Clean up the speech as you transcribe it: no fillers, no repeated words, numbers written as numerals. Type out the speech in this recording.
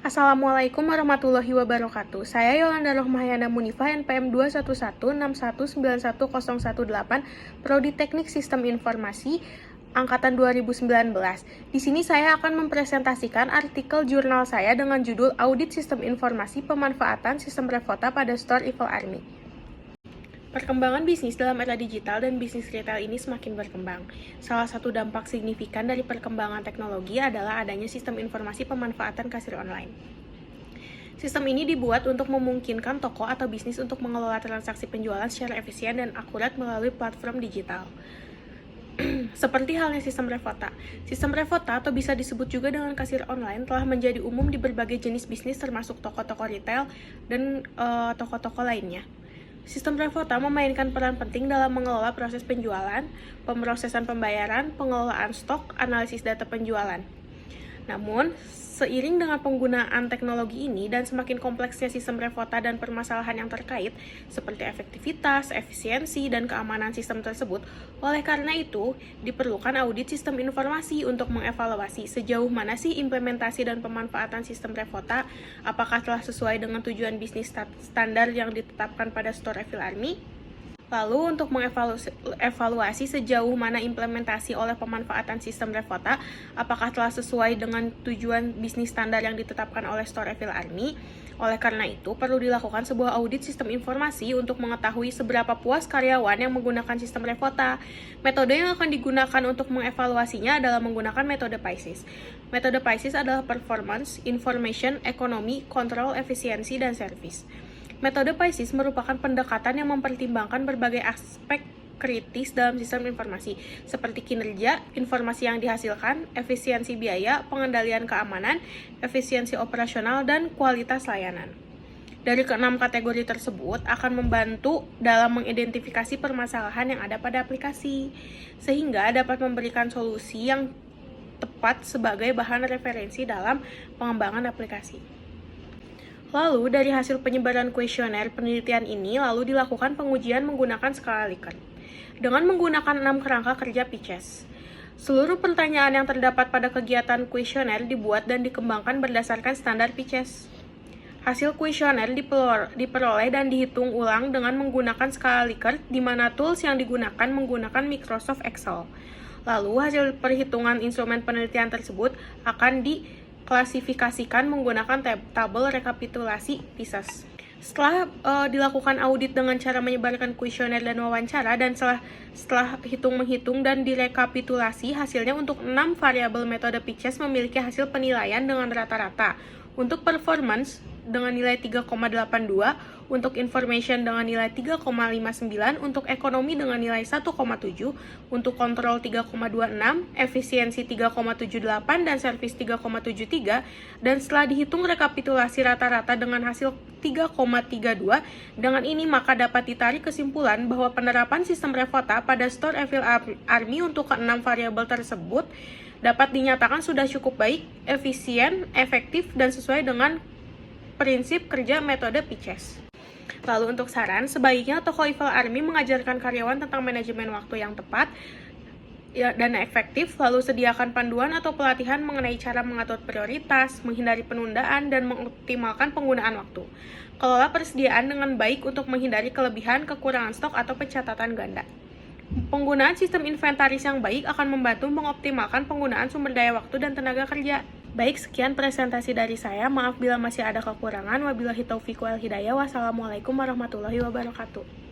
Assalamualaikum warahmatullahi wabarakatuh. Saya Yolanda Rohmahyana Munifah, NPM 21161919118, Prodi Teknik Sistem Informasi, Angkatan 2019. Di sini saya akan mempresentasikan artikel jurnal saya dengan judul Audit Sistem Informasi Pemanfaatan Sistem Revota pada Store Evil Army. Perkembangan bisnis dalam era digital dan bisnis retail ini semakin berkembang. Salah satu dampak signifikan dari perkembangan teknologi adalah adanya sistem informasi pemanfaatan kasir online. Sistem ini dibuat untuk memungkinkan toko atau bisnis untuk mengelola transaksi penjualan secara efisien dan akurat melalui platform digital. Seperti halnya sistem Revota. Sistem Revota atau bisa disebut juga dengan kasir online telah menjadi umum di berbagai jenis bisnis termasuk toko-toko retail dan toko-toko lainnya. Sistem Revota memainkan peran penting dalam mengelola proses penjualan, pemrosesan pembayaran, pengelolaan stok, analisis data penjualan. Namun, seiring dengan penggunaan teknologi ini dan semakin kompleksnya sistem Revota dan permasalahan yang terkait, seperti efektivitas, efisiensi, dan keamanan sistem tersebut, oleh karena itu, diperlukan audit sistem informasi untuk mengevaluasi sejauh mana sih implementasi dan pemanfaatan sistem Revota, apakah telah sesuai dengan tujuan bisnis standar yang ditetapkan pada Store Evil Army. Lalu untuk mengevaluasi sejauh mana implementasi oleh pemanfaatan sistem Revota, apakah telah sesuai dengan tujuan bisnis standar yang ditetapkan oleh Store Evil Army. Oleh karena itu, perlu dilakukan sebuah audit sistem informasi untuk mengetahui seberapa puas karyawan yang menggunakan sistem Revota. Metode yang akan digunakan untuk mengevaluasinya adalah menggunakan metode PISIS. Metode PISIS adalah Performance, Information, Economy, Control, Efisiensi, dan Service. Metode PISIS merupakan pendekatan yang mempertimbangkan berbagai aspek kritis dalam sistem informasi, seperti kinerja, informasi yang dihasilkan, efisiensi biaya, pengendalian keamanan, efisiensi operasional, dan kualitas layanan. Dari keenam kategori tersebut akan membantu dalam mengidentifikasi permasalahan yang ada pada aplikasi, sehingga dapat memberikan solusi yang tepat sebagai bahan referensi dalam pengembangan aplikasi. Lalu, dari hasil penyebaran kuesioner penelitian ini, lalu dilakukan pengujian menggunakan skala Likert dengan menggunakan 6 kerangka kerja PICES. Seluruh pertanyaan yang terdapat pada kegiatan kuesioner dibuat dan dikembangkan berdasarkan standar PICES. Hasil kuesioner diperoleh dan dihitung ulang dengan menggunakan skala Likert, di mana tools yang digunakan menggunakan Microsoft Excel. Lalu, hasil perhitungan instrumen penelitian tersebut akan diklasifikasikan menggunakan tabel rekapitulasi PISES. Setelah dilakukan audit dengan cara menyebarkan kuesioner dan wawancara, dan setelah hitung-menghitung dan direkapitulasi, hasilnya untuk 6 variabel metode PICES memiliki hasil penilaian dengan rata-rata. Untuk performance dengan nilai 3,82, untuk information dengan nilai 3,59, untuk ekonomi dengan nilai 1,7, untuk kontrol 3,26, efisiensi 3,78, dan service 3,73, dan setelah dihitung rekapitulasi rata-rata dengan hasil 3,32, dengan ini maka dapat ditarik kesimpulan bahwa penerapan sistem Revota pada Store Evil Army untuk ke-6 variabel tersebut dapat dinyatakan sudah cukup baik, efisien, efektif, dan sesuai dengan prinsip kerja metode PICES. Lalu untuk saran, sebaiknya toko Evil Army mengajarkan karyawan tentang manajemen waktu yang tepat dan efektif, lalu sediakan panduan atau pelatihan mengenai cara mengatur prioritas, menghindari penundaan, dan mengoptimalkan penggunaan waktu. Kelola persediaan dengan baik untuk menghindari kelebihan, kekurangan stok, atau pencatatan ganda. Penggunaan sistem inventaris yang baik akan membantu mengoptimalkan penggunaan sumber daya waktu dan tenaga kerja. Baik, sekian presentasi dari saya. Maaf bila masih ada kekurangan. Wabillahi taufiq wal hidayah. Wassalamualaikum warahmatullahi wabarakatuh.